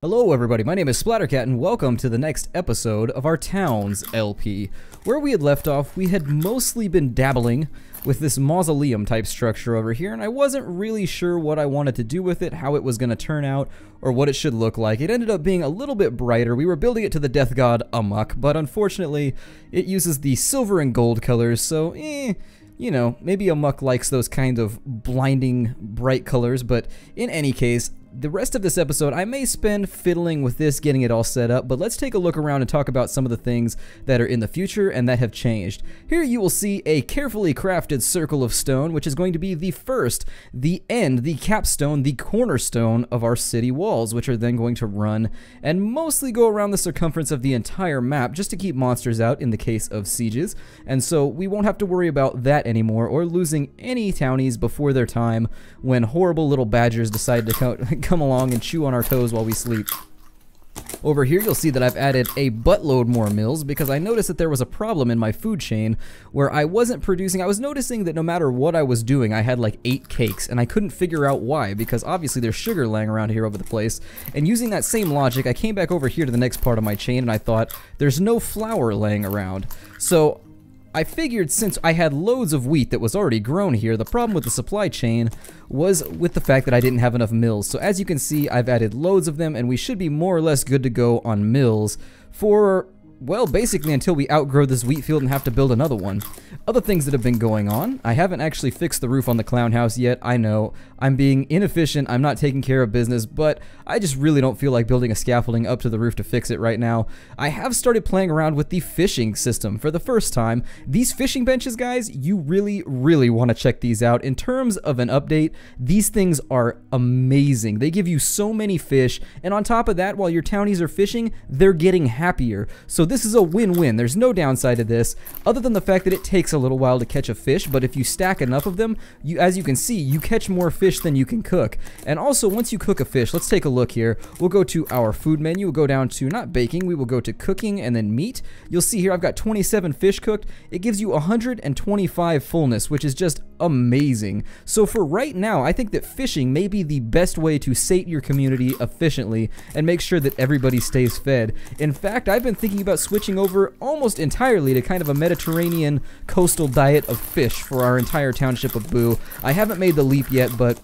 Hello everybody, my name is Splattercat and welcome to the next episode of our Towns LP. Where we had left off, we had mostly been dabbling with this mausoleum type structure over here, and I wasn't really sure what I wanted to do with it, how it was going to turn out, or what it should look like. It ended up being a little bit brighter. We were building it to the death god Amok, but unfortunately it uses the silver and gold colors, so you know, maybe Amok likes those kind of blinding bright colors, but in any case, the rest of this episode I may spend fiddling with this, getting it all set up, but let's take a look around and talk about some of the things that are in the future and that have changed. Here you will see a carefully crafted circle of stone, which is going to be the first, the end, the capstone, the cornerstone of our city walls, which are then going to run and mostly go around the circumference of the entire map just to keep monsters out in the case of sieges, and so we won't have to worry about that anymore or losing any townies before their time when horrible little badgers decide to come along and chew on our toes while we sleep. Over here you'll see that I've added a buttload more mills because I noticed that there was a problem in my food chain where I wasn't producing. I was noticing that no matter what I was doing, I had like 8 cakes and I couldn't figure out why, because obviously there's sugar laying around here over the place. And using that same logic, I came back over here to the next part of my chain and I thought there's no flour laying around. So I figured since I had loads of wheat that was already grown here, the problem with the supply chain was with the fact that I didn't have enough mills. So as you can see, I've added loads of them and we should be more or less good to go on mills for, well, basically until we outgrow this wheat field and have to build another one. Other things that have been going on, I haven't actually fixed the roof on the clown house yet. I know, I'm being inefficient, I'm not taking care of business, but I just really don't feel like building a scaffolding up to the roof to fix it right now. I have started playing around with the fishing system for the first time. These fishing benches, guys, you really want to check these out. In terms of an update, these things are amazing. They give you so many fish, and on top of that, while your townies are fishing, they're getting happier. So this is a win-win. There's no downside to this, other than the fact that it takes a little while to catch a fish, but if you stack enough of them, as you can see, you catch more fish than you can cook. And also, once you cook a fish, let's take a look here. We'll go to our food menu, we'll go down to, not baking, we will go to cooking and then meat. You'll see here I've got 27 fish cooked. It gives you 125 fullness, which is just amazing. So for right now, I think that fishing may be the best way to sate your community efficiently and make sure that everybody stays fed. In fact, I've been thinking about switching over almost entirely to kind of a Mediterranean coastal diet of fish for our entire township of Boo. I haven't made the leap yet, but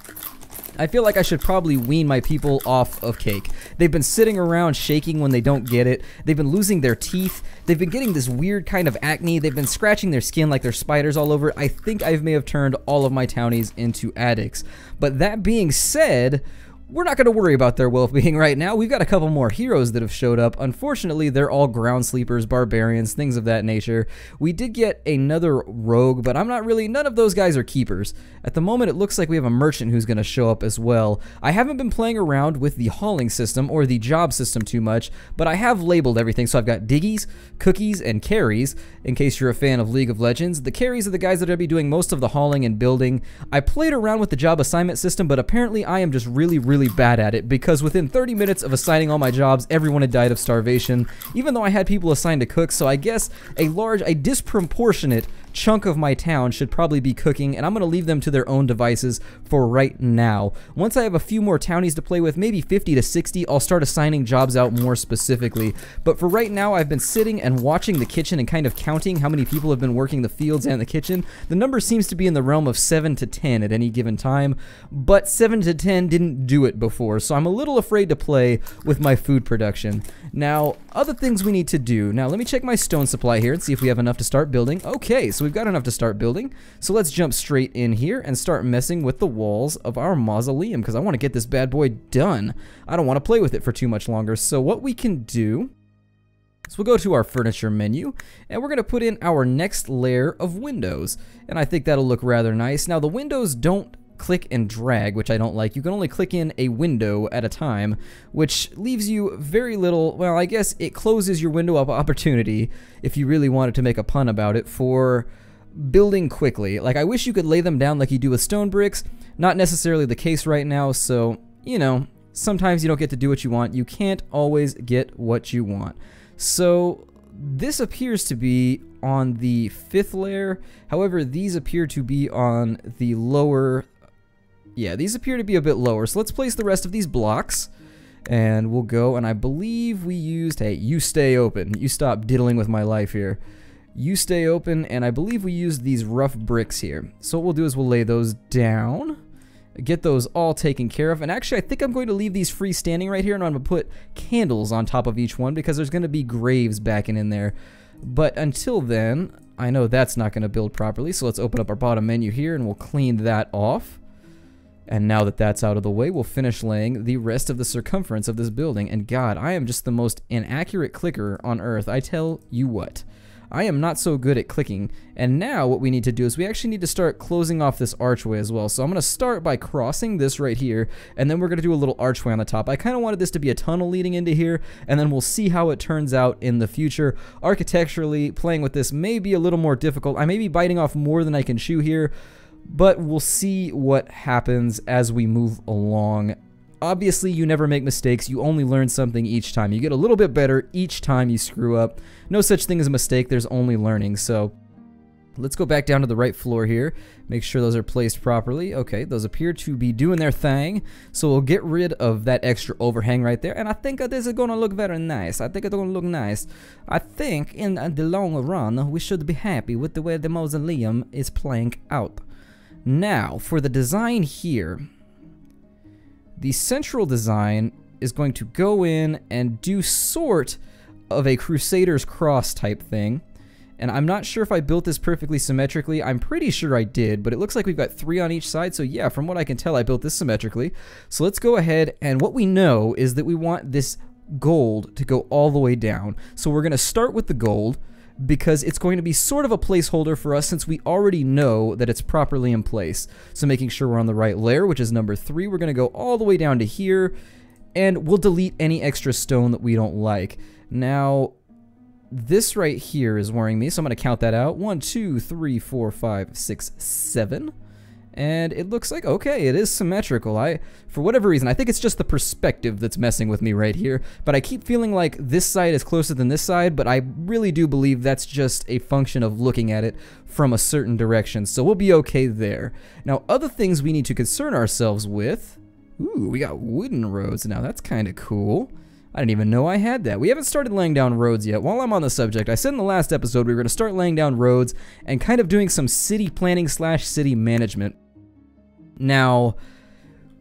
I feel like I should probably wean my people off of cake. They've been sitting around shaking when they don't get it. They've been losing their teeth. They've been getting this weird kind of acne. They've been scratching their skin like there's spiders all over. I think I may have turned all of my townies into addicts. But that being said, we're not going to worry about their well-being right now. We've got a couple more heroes that have showed up. Unfortunately, they're all ground sleepers, barbarians, things of that nature. We did get another rogue, but I'm not really, none of those guys are keepers. At the moment, it looks like we have a merchant who's going to show up as well. I haven't been playing around with the hauling system or the job system too much, but I have labeled everything. So I've got diggies, cookies, and carries, in case you're a fan of League of Legends. The carries are the guys that are going to be doing most of the hauling and building. I played around with the job assignment system, but apparently I am just really bad at it, because within 30 minutes of assigning all my jobs, everyone had died of starvation, even though I had people assigned to cook. So I guess a disproportionate chunk of my town should probably be cooking, and I'm going to leave them to their own devices for right now. Once I have a few more townies to play with, maybe 50 to 60, I'll start assigning jobs out more specifically. But for right now, I've been sitting and watching the kitchen and kind of counting how many people have been working the fields and the kitchen. The number seems to be in the realm of 7 to 10 at any given time, but 7 to 10 didn't do it before, so I'm a little afraid to play with my food production. Now, other things we need to do. Now, let me check my stone supply here and see if we have enough to start building. Okay, so we've got enough to start building. So let's jump straight in here and start messing with the walls of our mausoleum, because I want to get this bad boy done. I don't want to play with it for too much longer. So what we can do is we'll go to our furniture menu and we're going to put in our next layer of windows. And I think that'll look rather nice. Now, the windows don't click and drag, which I don't like. You can only click in a window at a time, which leaves you very little, well, I guess it closes your window of opportunity, if you really wanted to make a pun about it, for building quickly. Like, I wish you could lay them down like you do with stone bricks. Not necessarily the case right now, so, you know, sometimes you don't get to do what you want. You can't always get what you want. So this appears to be on the 5th layer. However, these appear to be on the lower. Yeah, these appear to be a bit lower. So let's place the rest of these blocks. And we'll go, and I believe we used, hey, you stay open. You stop diddling with my life here. You stay open, and I believe we used these rough bricks here. So what we'll do is we'll lay those down, get those all taken care of. And actually, I think I'm going to leave these freestanding right here, and I'm going to put candles on top of each one because there's going to be graves backing in there. But until then, I know that's not going to build properly, so let's open up our bottom menu here, and we'll clean that off. And now that that's out of the way, we'll finish laying the rest of the circumference of this building. And God, I am just the most inaccurate clicker on earth. I tell you what. I am not so good at clicking. And now what we need to do is we actually need to start closing off this archway as well. So I'm going to start by crossing this right here, and then we're going to do a little archway on the top. I kind of wanted this to be a tunnel leading into here, and then we'll see how it turns out in the future. Architecturally, playing with this may be a little more difficult. I may be biting off more than I can chew here, but we'll see what happens as we move along. Obviously, you never make mistakes. You only learn something each time. You get a little bit better each time you screw up. No such thing as a mistake. There's only learning. So let's go back down to the right floor here. Make sure those are placed properly. Okay, those appear to be doing their thing. So we'll get rid of that extra overhang right there. And I think this is going to look very nice. I think it's going to look nice. I think in the long run, we should be happy with the way the mausoleum is playing out. Now, for the design here, the central design is going to go in and do sort of a Crusader's Cross type thing. And I'm not sure if I built this perfectly symmetrically. I'm pretty sure I did, but it looks like we've got 3 on each side. So yeah, from what I can tell, I built this symmetrically. So let's go ahead, and what we know is that we want this gold to go all the way down. So we're going to start with the gold, because it's going to be sort of a placeholder for us since we already know that it's properly in place. So making sure we're on the right layer, which is number 3, we're going to go all the way down to here, and we'll delete any extra stone that we don't like. Now, this right here is worrying me, so I'm going to count that out. 1, 2, 3, 4, 5, 6, 7. And it looks like, okay, it is symmetrical. For whatever reason, I think it's just the perspective that's messing with me right here. But I keep feeling like this side is closer than this side, but I really do believe that's just a function of looking at it from a certain direction. So we'll be okay there. Now, other things we need to concern ourselves with. Ooh, we got wooden roads now. That's kind of cool. I didn't even know I had that. We haven't started laying down roads yet. While I'm on the subject, I said in the last episode we were going to start laying down roads and kind of doing some city planning / city management. Now,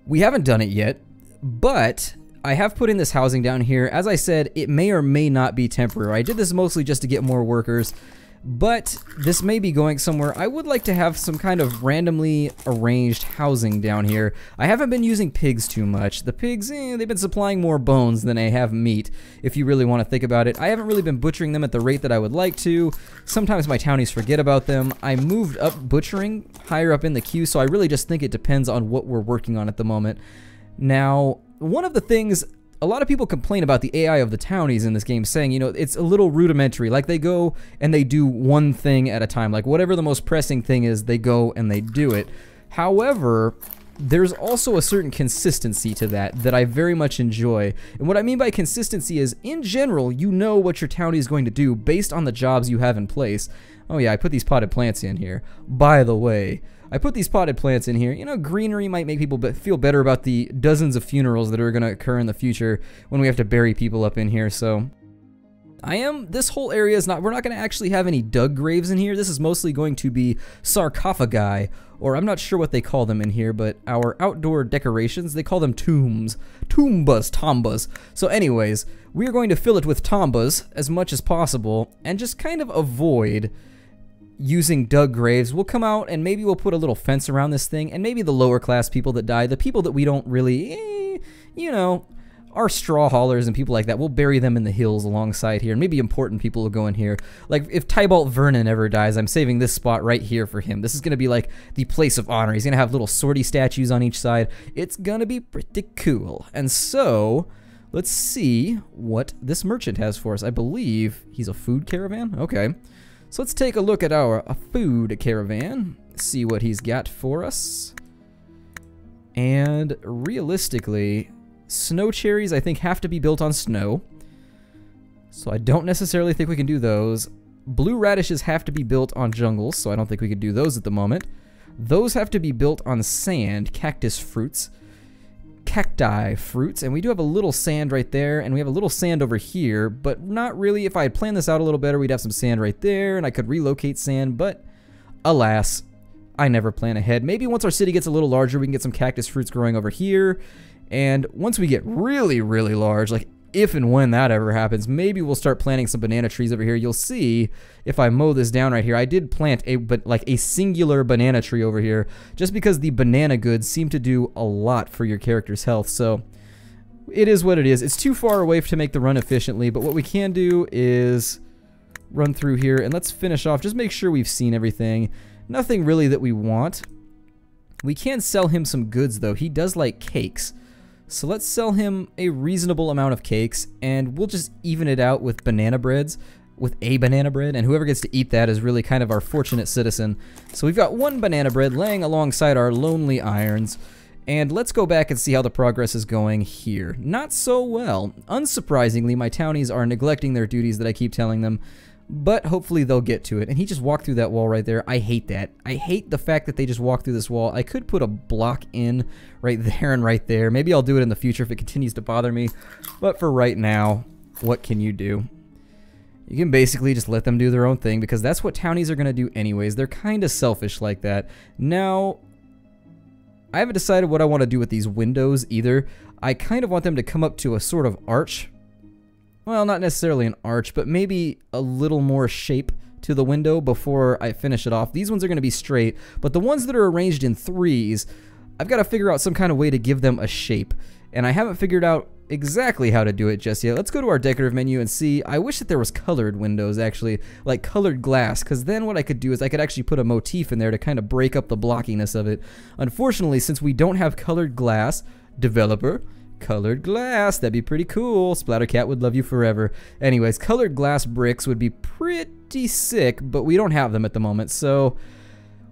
we haven't done it yet, but I have put in this housing down here. As I said, it may or may not be temporary. I did this mostly just to get more workers, but this may be going somewhere. I would like to have some kind of randomly arranged housing down here. I haven't been using pigs too much. The pigs, they've been supplying more bones than they have meat, if you really want to think about it. I haven't really been butchering them at the rate that I would like to. Sometimes my townies forget about them. I moved up butchering higher up in the queue, so I really just think it depends on what we're working on at the moment. Now, one of the things, a lot of people complain about the AI of the townies in this game, saying, you know, it's a little rudimentary. Like, they go and they do one thing at a time. Like, whatever the most pressing thing is, they go and they do it. However, there's also a certain consistency to that I very much enjoy. And what I mean by consistency is, in general, you know what your townie is going to do based on the jobs you have in place. Oh yeah, I put these potted plants in here. By the way, I put these potted plants in here. You know, greenery might make people feel better about the dozens of funerals that are going to occur in the future when we have to bury people up in here. So this whole area is not, we're not going to actually have any dug graves in here. This is mostly going to be sarcophagi, or I'm not sure what they call them in here, but our outdoor decorations, they call them tombs. Tombas. So anyways, we're going to fill it with tombas as much as possible and just kind of avoid using dug graves. We'll come out and maybe we'll put a little fence around this thing, and maybe the lower class people that die, the people that we don't really, you know, our straw haulers and people like that, we'll bury them in the hills alongside here, and maybe important people will go in here. Like, if Tybalt Vernon ever dies, I'm saving this spot right here for him. This is going to be like the place of honor. He's going to have little sortie statues on each side. It's going to be pretty cool. And so, let's see what this merchant has for us. I believe he's a food caravan? Okay. So let's take a look at our food caravan, see what he's got for us. And realistically, snow cherries I think have to be built on snow. So I don't necessarily think we can do those. Blue radishes have to be built on jungles, so I don't think we could do those at the moment. Those have to be built on sand, cactus fruits. cacti fruits, and we do have a little sand right there, and we have a little sand over here, but not really. If I had planned this out a little better, we'd have some sand right there, and I could relocate sand, but alas, I never plan ahead. Maybe once our city gets a little larger, we can get some cactus fruits growing over here, and once we get really, really large, like if and when that ever happens, maybe we'll start planting some banana trees over here. You'll see if I mow this down right here, I did plant a singular banana tree over here just because the banana goods seem to do a lot for your character's health. So it is what it is. It's too far away to make the run efficiently, but what we can do is run through here and let's finish off. Just make sure we've seen everything. Nothing really that we want. We can sell him some goods though. He does like cakes. So let's sell him a reasonable amount of cakes, and we'll just even it out with banana breads, with a banana bread, and whoever gets to eat that is really kind of our fortunate citizen. So we've got one banana bread laying alongside our lonely irons, and let's go back and see how the progress is going here. Not so well. Unsurprisingly, my townies are neglecting their duties that I keep telling them, but hopefully they'll get to it. And he just walked through that wall right there. I hate that. I hate the fact that they just walked through this wall. I could put a block in right there and right there. Maybe I'll do it in the future if it continues to bother me. But for right now, what can you do? You can basically just let them do their own thing because that's what townies are going to do anyways. They're kind of selfish like that. Now, I haven't decided what I want to do with these windows either. I kind of want them to come up to a sort of arch. Well, not necessarily an arch, but maybe a little more shape to the window before I finish it off. These ones are going to be straight, but the ones that are arranged in threes, I've got to figure out some kind of way to give them a shape. And I haven't figured out exactly how to do it just yet. Let's go to our decorative menu and see. I wish that there was colored windows, actually, like colored glass, because then what I could do is I could actually put a motif in there to kind of break up the blockiness of it. Unfortunately, since we don't have colored glass, developer, colored glass, that'd be pretty cool. Splattercat would love you forever. Anyways, colored glass bricks would be pretty sick, but we don't have them at the moment, so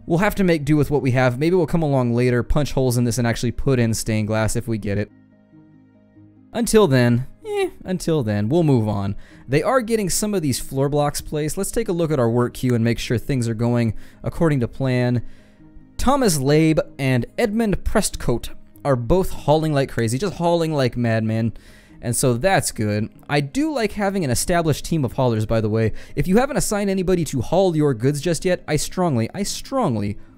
we'll have to make do with what we have. Maybe we'll come along later, punch holes in this, and actually put in stained glass if we get it. Until then, we'll move on. They are getting some of these floor blocks placed. Let's take a look at our work queue and make sure things are going according to plan. Thomas Labe and Edmund Prestcote are both hauling like crazy, just hauling like madmen, and so that's good. I do like having an established team of haulers, by the way. If you haven't assigned anybody to haul your goods just yet, I strongly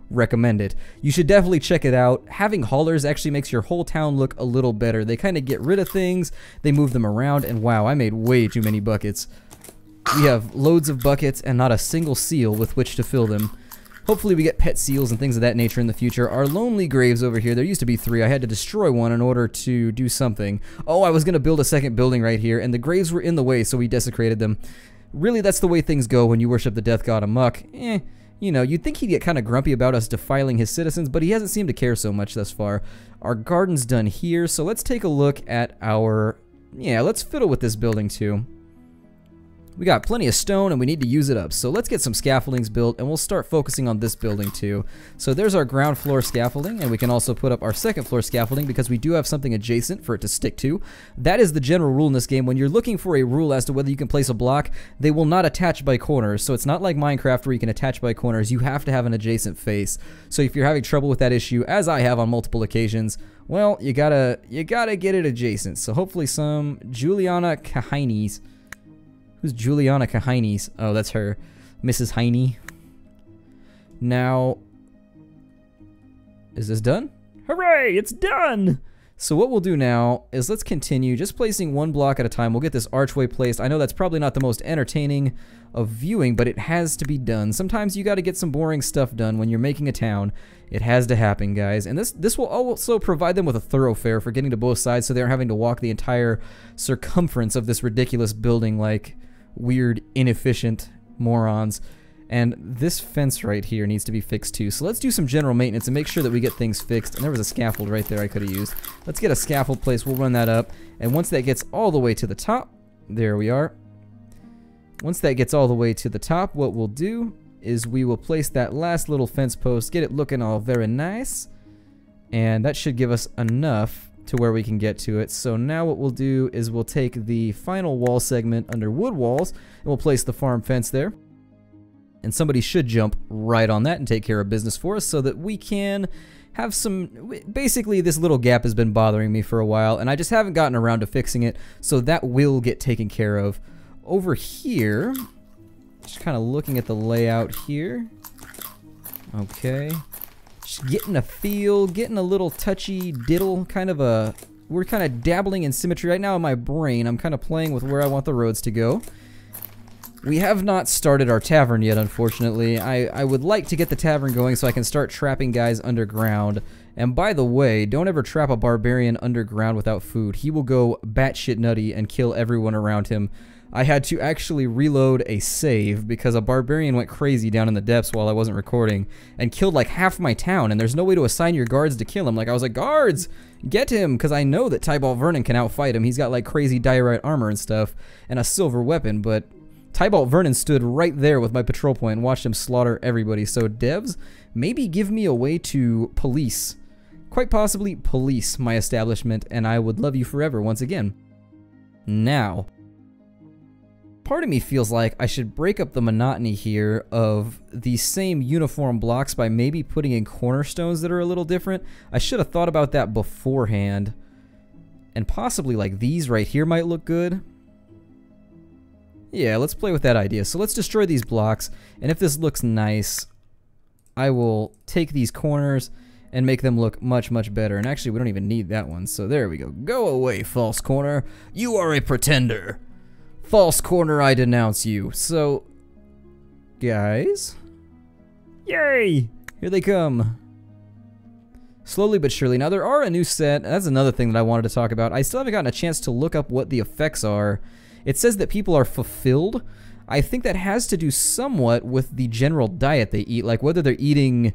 recommend it. You should definitely check it out. Having haulers actually makes your whole town look a little better. They kind of get rid of things, they move them around, and wow, I made way too many buckets. We have loads of buckets and not a single seal with which to fill them. Hopefully we get pet seals and things of that nature in the future. Our lonely graves over here, there used to be 3. I had to destroy one in order to do something. Oh, I was going to build a second building right here, and the graves were in the way, so we desecrated them. Really, that's the way things go when you worship the death god Amok. You know, you'd think he'd get kind of grumpy about us defiling his citizens, but he hasn't seemed to care so much thus far. Our garden's done here, so let's take a look at our... Yeah, let's fiddle with this building too. We got plenty of stone and we need to use it up, so let's get some scaffoldings built and we'll start focusing on this building too. So there's our ground floor scaffolding, and we can also put up our second floor scaffolding because we do have something adjacent for it to stick to. That is the general rule in this game. When you're looking for a rule as to whether you can place a block, they will not attach by corners. So it's not like Minecraft where you can attach by corners. You have to have an adjacent face. So if you're having trouble with that issue, as I have on multiple occasions, well, you gotta get it adjacent. So hopefully some Juliana Kahines. Who's Juliana Kahines? Oh, that's her. Mrs. Heine. Now, is this done? Hooray, it's done! So what we'll do now is let's continue just placing one block at a time. We'll get this archway placed. I know that's probably not the most entertaining of viewing, but it has to be done. Sometimes you got to get some boring stuff done when you're making a town. It has to happen, guys. And this will also provide them with a thoroughfare for getting to both sides, so they aren't having to walk the entire circumference of this ridiculous building like weird, inefficient morons. And this fence right here needs to be fixed too. So let's do some general maintenance and make sure that we get things fixed. And there was a scaffold right there I could have used. Let's get a scaffold placed. We'll run that up. And once that gets all the way to the top, there we are. Once that gets all the way to the top, what we'll do is we will place that last little fence post, get it looking all very nice. And that should give us enough to where we can get to it. So now what we'll do is we'll take the final wall segment under wood walls and we'll place the farm fence there. And somebody should jump right on that and take care of business for us so that we can have some... Basically, this little gap has been bothering me for a while, and I just haven't gotten around to fixing it, so that will get taken care of. Over here, just kind of looking at the layout here. Okay. Just getting a feel, getting a little touchy diddle, kind of a... We're kind of dabbling in symmetry right now in my brain. I'm kind of playing with where I want the roads to go. We have not started our tavern yet, unfortunately. I would like to get the tavern going so I can start trapping guys underground. And by the way, don't ever trap a barbarian underground without food. He will go batshit nutty and kill everyone around him. I had to actually reload a save because a barbarian went crazy down in the depths while I wasn't recording and killed like half my town, and there's no way to assign your guards to kill him. Like, I was like, guards, get him, because I know that Tybalt Vernon can outfight him. He's got like crazy diorite armor and stuff and a silver weapon, but Tybalt Vernon stood right there with my patrol point and watched him slaughter everybody. So devs, maybe give me a way to police, quite possibly police my establishment, and I would love you forever once again. Now, part of me feels like I should break up the monotony here of the same uniform blocks by maybe putting in cornerstones that are a little different. I should have thought about that beforehand. And possibly like these right here might look good. Yeah, let's play with that idea. So let's destroy these blocks, and if this looks nice, I will take these corners and make them look much, much better. And actually, we don't even need that one, so there we go. Go away, false corner. You are a pretender. False corner, I denounce you. So, guys, yay! Here they come. Slowly but surely. Now, there are a new set. That's another thing that I wanted to talk about. I still haven't gotten a chance to look up what the effects are. It says that people are fulfilled. I think that has to do somewhat with the general diet they eat, like whether they're eating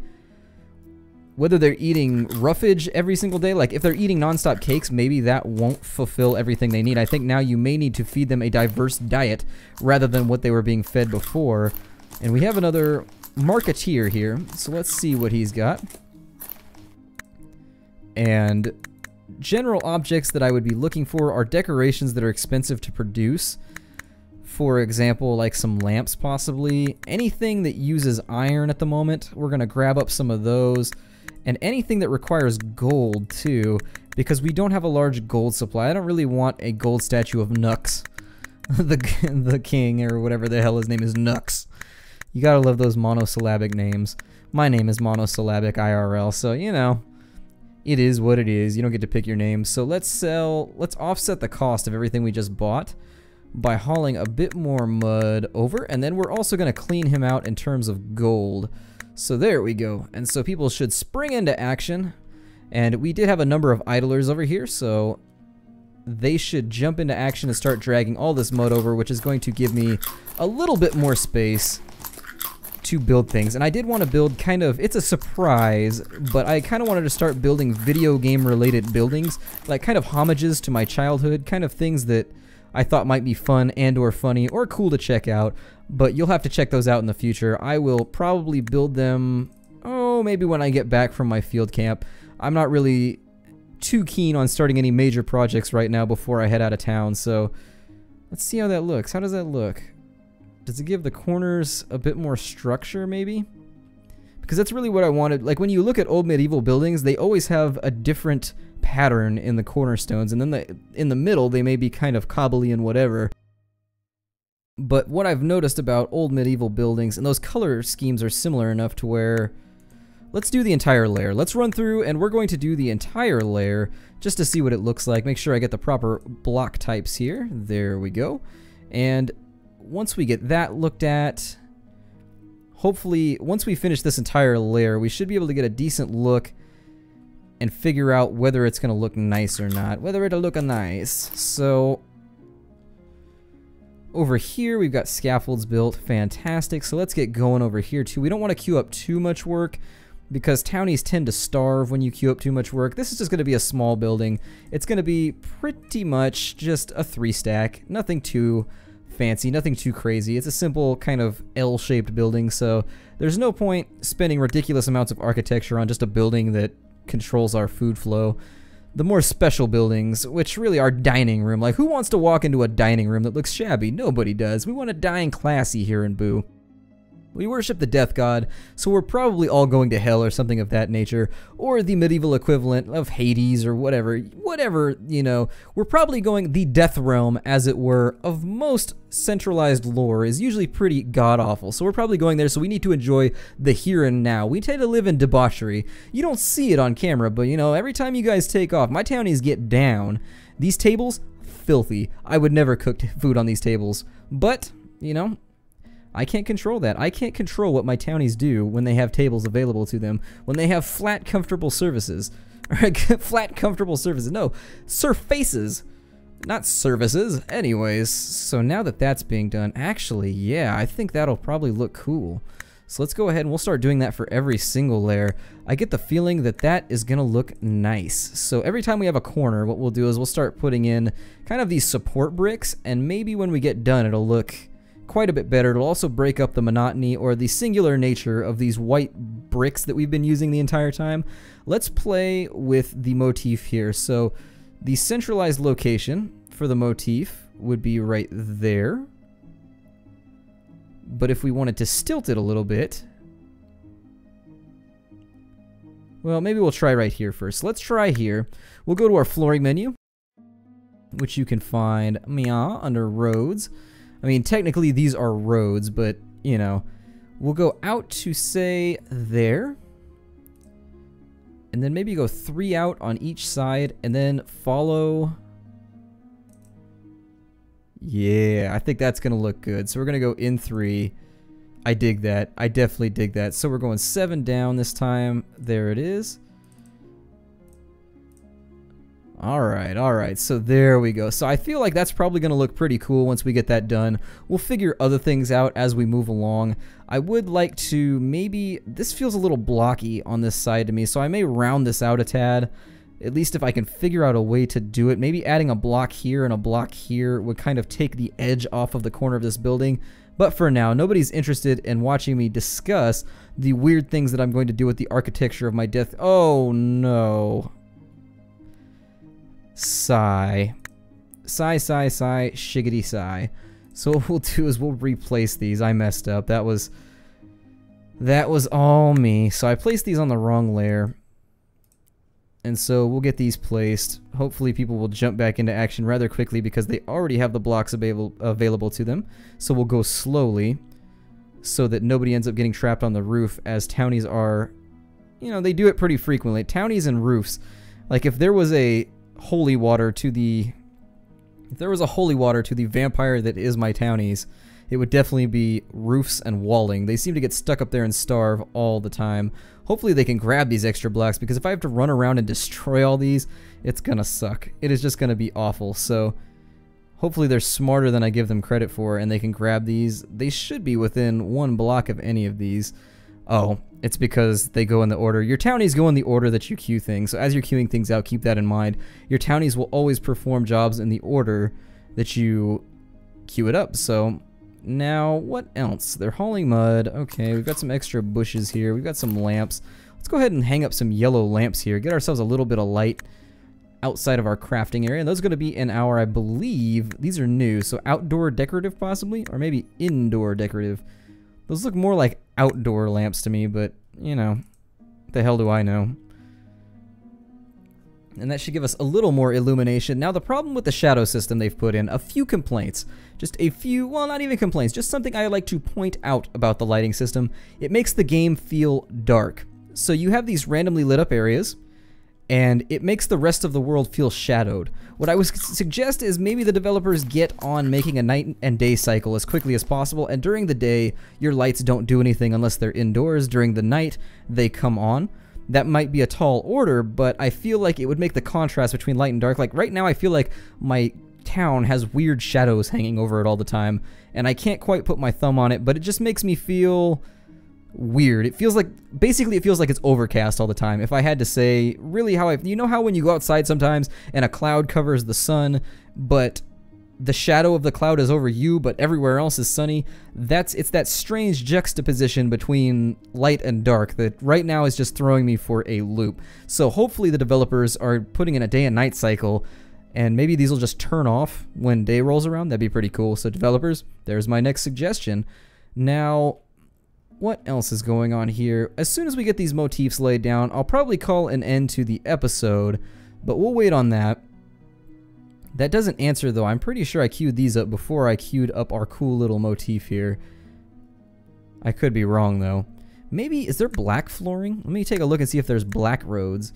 roughage every single day. Like if they're eating nonstop cakes, maybe that won't fulfill everything they need. I think now you may need to feed them a diverse diet rather than what they were being fed before. And we have another marketeer here, so let's see what he's got. And general objects that I would be looking for are decorations that are expensive to produce. For example, like some lamps possibly. Anything that uses iron at the moment, we're going to grab up some of those. And anything that requires gold too, because we don't have a large gold supply. I don't really want a gold statue of Nux. the king, or whatever the hell his name is, Nux. You gotta love those monosyllabic names. My name is monosyllabic IRL, so you know. It is what it is. You don't get to pick your name. So let's offset the cost of everything we just bought by hauling a bit more mud over, and then we're also going to clean him out in terms of gold. So there we go. And so people should spring into action, and we did have a number of idlers over here, so they should jump into action and start dragging all this mud over, which is going to give me a little bit more space to build things. And I did want to build kind of, it's a surprise, but I kind of wanted to start building video game related buildings, like kind of homages to my childhood, kind of things that I thought might be fun and or funny or cool to check out, but you'll have to check those out in the future. I will probably build them, oh, maybe when I get back from my field camp. I'm not really too keen on starting any major projects right now before I head out of town, so let's see how that looks. How does that look? Does it give the corners a bit more structure, maybe? Because that's really what I wanted. Like, when you look at old medieval buildings, they always have a different pattern in the cornerstones, and then in the middle, they may be kind of cobbly and whatever. But what I've noticed about old medieval buildings, and those color schemes are similar enough to where... Let's do the entire layer. Let's run through, and we're going to do the entire layer just to see what it looks like. Make sure I get the proper block types here. There we go. And once we get that looked at, hopefully, once we finish this entire layer, we should be able to get a decent look and figure out whether it's going to look nice or not. Whether it'll look nice. So, over here, we've got scaffolds built. Fantastic. So let's get going over here, too. We don't want to queue up too much work, because townies tend to starve when you queue up too much work. This is just going to be a small building. It's going to be pretty much just a 3-stack. Nothing too fancy, nothing too crazy. It's a simple kind of L-shaped building, so there's no point spending ridiculous amounts of architecture on just a building that controls our food flow. The more special buildings, which really are dining room, like who wants to walk into a dining room that looks shabby? Nobody does. We want to dine classy here in Boo. We worship the death god, so we're probably all going to hell or something of that nature, or the medieval equivalent of Hades or whatever, you know. We're probably going the death realm, as it were, of most centralized lore is usually pretty god-awful, so we're probably going there, so we need to enjoy the here and now. We tend to live in debauchery. You don't see it on camera, but you know, every time you guys take off, my townies get down. These tables, filthy. I would never cook food on these tables, but, you know, I can't control that. I can't control what my townies do when they have tables available to them, when they have flat, comfortable surfaces. Flat, comfortable surfaces. No, surfaces, not services. Anyways, so now that that's being done, actually, yeah, I think that'll probably look cool. So let's go ahead and we'll start doing that for every single layer. I get the feeling that that is going to look nice. So every time we have a corner, what we'll do is we'll start putting in kind of these support bricks, and maybe when we get done, it'll look quite a bit better. It'll also break up the monotony or the singular nature of these white bricks that we've been using the entire time. Let's play with the motif here. So the centralized location for the motif would be right there. But if we wanted to stilt it a little bit, well, maybe we'll try right here first. Let's try here. We'll go to our flooring menu, which you can find under roads. I mean, technically these are roads, but, you know, we'll go out to, say, there. And then maybe go 3 out on each side, and then follow. Yeah, I think that's going to look good. So we're going to go in 3. I dig that. I definitely dig that. So we're going 7 down this time. There it is. Alright, so there we go. So I feel like that's probably going to look pretty cool once we get that done. We'll figure other things out as we move along. I would like to maybe, this feels a little blocky on this side to me, so I may round this out a tad. At least if I can figure out a way to do it. Maybe adding a block here and a block here would kind of take the edge off of the corner of this building. But for now, nobody's interested in watching me discuss the weird things that I'm going to do with the architecture of my death. Oh no. Sigh. Sigh, sigh, sigh, shiggity sigh. So what we'll do is we'll replace these. I messed up. That was all me. So I placed these on the wrong layer. And so we'll get these placed. Hopefully people will jump back into action rather quickly because they already have the blocks available to them. So we'll go slowly so that nobody ends up getting trapped on the roof, as townies are, you know, they do it pretty frequently. Townies and roofs. Like if there was a holy water to the vampire that is my townies, it would definitely be roofs and walling. They seem to get stuck up there and starve all the time. Hopefully they can grab these extra blocks, because if I have to run around and destroy all these, it's gonna suck. It is just gonna be awful. So hopefully they're smarter than I give them credit for, and they can grab these. They should be within 1 block of any of these. Oh, it's because they go in the order. Your townies go in the order that you queue things. So as you're queuing things out, keep that in mind. Your townies will always perform jobs in the order that you queue it up. So now, what else? They're hauling mud. Okay, we've got some extra bushes here. We've got some lamps. Let's go ahead and hang up some yellow lamps here. Get ourselves a little bit of light outside of our crafting area. And those are going to be in our, I believe, these are new. So outdoor decorative possibly, or maybe indoor decorative. Those look more like outdoor lamps to me, but, you know, what the hell do I know? And that should give us a little more illumination. Now, the problem with the shadow system they've put in, a few complaints. Just a few, well, not even complaints, just something I like to point out about the lighting system. It makes the game feel dark. So you have these randomly lit up areas, and it makes the rest of the world feel shadowed. What I would suggest is maybe the developers get on making a night and day cycle as quickly as possible, and during the day, your lights don't do anything unless they're indoors. During the night, they come on. That might be a tall order, but I feel like it would make the contrast between light and dark. Like right now, I feel like my town has weird shadows hanging over it all the time, and I can't quite put my thumb on it, but it just makes me feel weird. It feels like, basically it feels like it's overcast all the time. If I had to say really how you know how when you go outside sometimes and a cloud covers the sun, but the shadow of the cloud is over you, but everywhere else is sunny? It's that strange juxtaposition between light and dark that right now is just throwing me for a loop. So hopefully the developers are putting in a day and night cycle, and maybe these will just turn off when day rolls around. That'd be pretty cool. So developers, there's my next suggestion. Now, what else is going on here? As soon as we get these motifs laid down, I'll probably call an end to the episode, but we'll wait on that. That doesn't answer though. I'm pretty sure I queued these up before I queued up our cool little motif here. I could be wrong though. Maybe, is there black flooring? Let me take a look and see if there's black roads.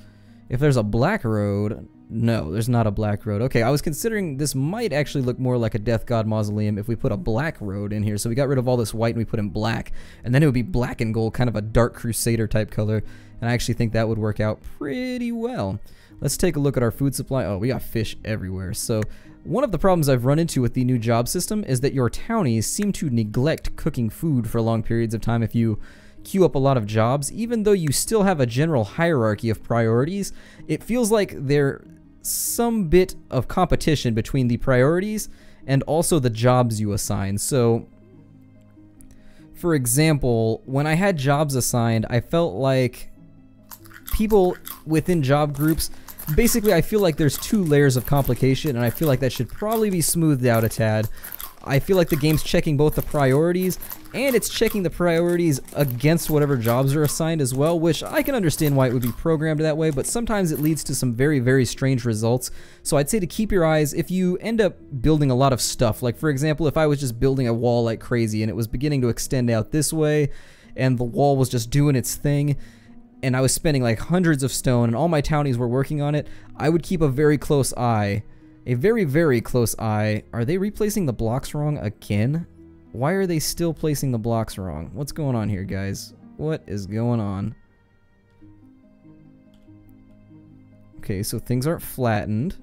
If there's a black road, no, there's not a black road. Okay, I was considering this might actually look more like a Death God Mausoleum if we put a black road in here. So we got rid of all this white and we put in black. And then it would be black and gold, kind of a dark Crusader type color. And I actually think that would work out pretty well. Let's take a look at our food supply. Oh, we got fish everywhere. So one of the problems I've run into with the new job system is that your townies seem to neglect cooking food for long periods of time if you queue up a lot of jobs. Even though you still have a general hierarchy of priorities, it feels like there's some bit of competition between the priorities and also the jobs you assign. So, for example, when I had jobs assigned, I felt like people within job groups, basically I feel like there's two layers of complication, and I feel like that should probably be smoothed out a tad. I feel like the game's checking both the priorities, and it's checking the priorities against whatever jobs are assigned as well, which I can understand why it would be programmed that way, but sometimes it leads to some very, very strange results. So I'd say to keep your eyes, if you end up building a lot of stuff, like for example, if I was just building a wall like crazy and it was beginning to extend out this way, and the wall was just doing its thing, and I was spending like hundreds of stone and all my townies were working on it, I would keep a very close eye. A very, very close eye. Are they replacing the blocks wrong again? Why are they still placing the blocks wrong? What's going on here, guys? What is going on? Okay, so things aren't flattened.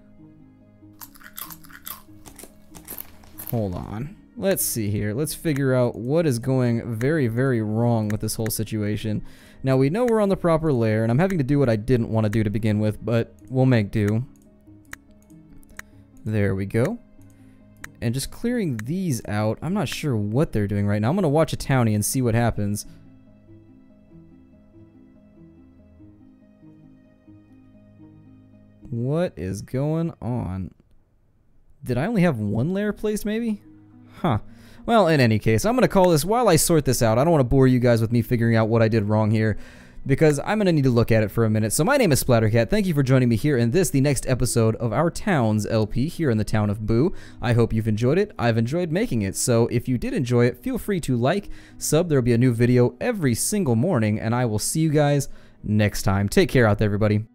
Hold on. Let's see here. Let's figure out what is going very, very wrong with this whole situation. Now, we know we're on the proper layer, and I'm having to do what I didn't want to do to begin with, but we'll make do. There we go. And just clearing these out, I'm not sure what they're doing right now. I'm going to watch a townie and see what happens. What is going on? Did I only have one layer placed, maybe? Huh. Well, in any case, I'm going to call this while I sort this out. I don't want to bore you guys with me figuring out what I did wrong here, because I'm going to need to look at it for a minute. So my name is Splattercat. Thank you for joining me here in the next episode of our Towns LP here in the town of Boo. I hope you've enjoyed it. I've enjoyed making it. So if you did enjoy it, feel free to like, sub. There will be a new video every single morning, and I will see you guys next time. Take care out there, everybody.